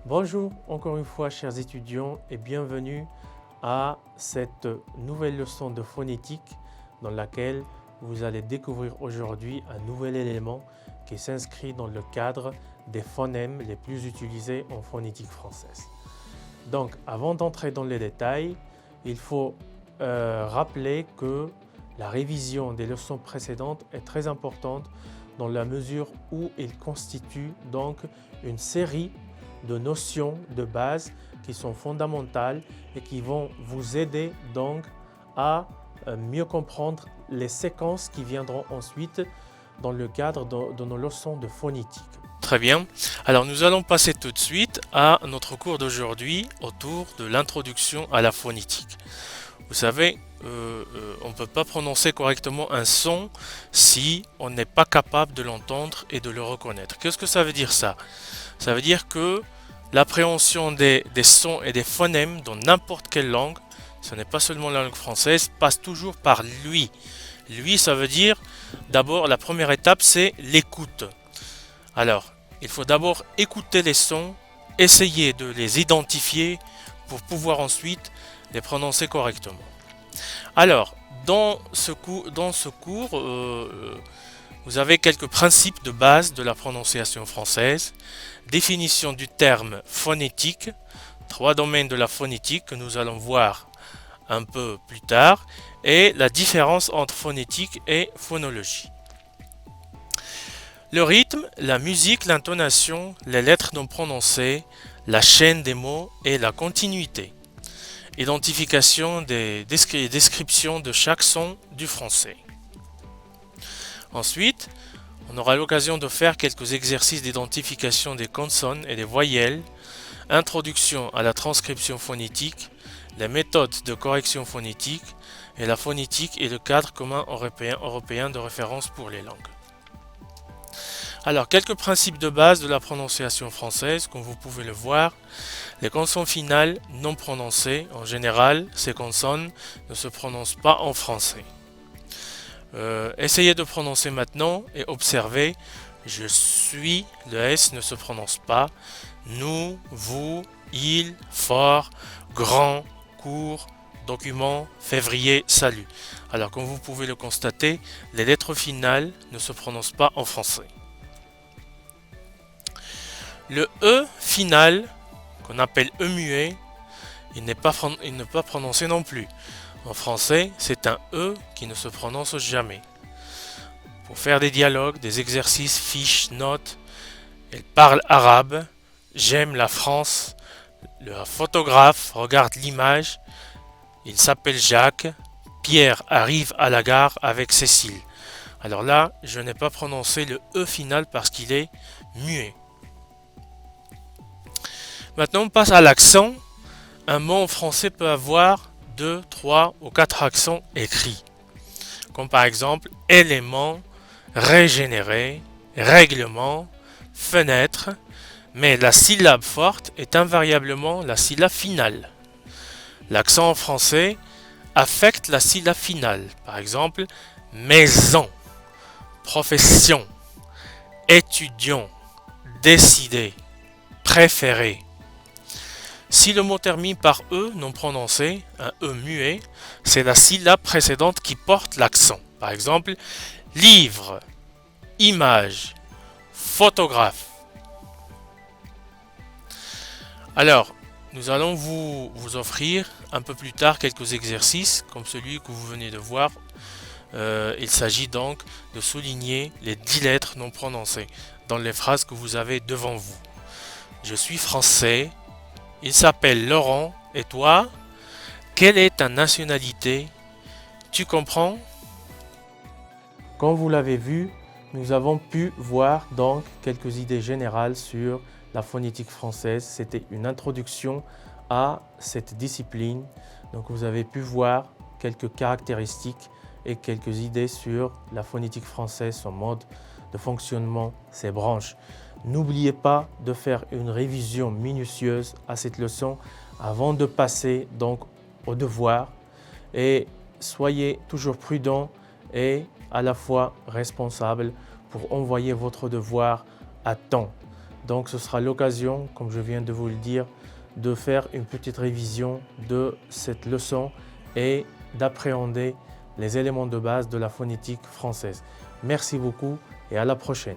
Bonjour encore une fois chers étudiants et bienvenue à cette nouvelle leçon de phonétique dans laquelle vous allez découvrir aujourd'hui un nouvel élément qui s'inscrit dans le cadre des phonèmes les plus utilisés en phonétique française. Donc avant d'entrer dans les détails, il faut rappeler que la révision des leçons précédentes est très importante dans la mesure où il constitue donc une série de notions de base qui sont fondamentales et qui vont vous aider donc à mieux comprendre les séquences qui viendront ensuite dans le cadre de nos leçons de phonétique. Très bien. Alors nous allons passer tout de suite à notre cours d'aujourd'hui autour de l'introduction à la phonétique. Vous savez, on ne peut pas prononcer correctement un son si on n'est pas capable de l'entendre et de le reconnaître. Qu'est-ce que ça veut dire ça? Ça veut dire que l'appréhension des sons et des phonèmes dans n'importe quelle langue, ce n'est pas seulement la langue française, passe toujours par l'ouïe. L'ouïe, ça veut dire, d'abord, la première étape, c'est l'écoute. Alors, il faut d'abord écouter les sons, essayer de les identifier pour pouvoir ensuite les prononcer correctement. Alors, dans ce cours, vous avez quelques principes de base de la prononciation française, définition du terme phonétique, 3 domaines de la phonétique que nous allons voir un peu plus tard, et la différence entre phonétique et phonologie. Le rythme, la musique, l'intonation, les lettres non prononcées, la chaîne des mots et la continuité. Identification des descriptions de chaque son du français. Ensuite, on aura l'occasion de faire quelques exercices d'identification des consonnes et des voyelles, introduction à la transcription phonétique, les méthodes de correction phonétique et la phonétique et le cadre commun européen de référence pour les langues. Alors, quelques principes de base de la prononciation française, comme vous pouvez le voir. Les consonnes finales non prononcées, en général, ces consonnes ne se prononcent pas en français. Essayez de prononcer maintenant et observez. Je suis, le S ne se prononce pas. Nous, vous, il, fort, grand, court, document, février, salut. Alors, comme vous pouvez le constater, les lettres finales ne se prononcent pas en français. Le E final, qu'on appelle E muet, il n'est pas prononcé non plus. En français, c'est un E qui ne se prononce jamais. Pour faire des dialogues, des exercices, fiches, notes, elle parle arabe, j'aime la France, le photographe regarde l'image, il s'appelle Jacques, Pierre arrive à la gare avec Cécile. Alors là, je n'ai pas prononcé le E final parce qu'il est muet. Maintenant, on passe à l'accent. Un mot en français peut avoir 2, 3 ou 4 accents écrits. Comme par exemple élément, régénérer, règlement, fenêtre. Mais la syllabe forte est invariablement la syllabe finale. L'accent en français affecte la syllabe finale. Par exemple, maison, profession, étudiant, décider, préférer. Si le mot termine par E non prononcé, un E muet, c'est la syllabe précédente qui porte l'accent. Par exemple, livre, image, photographe. Alors, nous allons vous offrir un peu plus tard quelques exercices comme celui que vous venez de voir. Il s'agit donc de souligner les 10 lettres non prononcées dans les phrases que vous avez devant vous. Je suis français. Il s'appelle Laurent. Et toi? Quelle est ta nationalité? Tu comprends? Comme vous l'avez vu, nous avons pu voir donc quelques idées générales sur la phonétique française. C'était une introduction à cette discipline. Donc vous avez pu voir quelques caractéristiques et quelques idées sur la phonétique française, son mode de fonctionnement, ses branches. N'oubliez pas de faire une révision minutieuse à cette leçon avant de passer donc au devoir et soyez toujours prudent et à la fois responsable pour envoyer votre devoir à temps. Donc ce sera l'occasion, comme je viens de vous le dire, de faire une petite révision de cette leçon et d'appréhender les éléments de base de la phonétique française. Merci beaucoup et à la prochaine.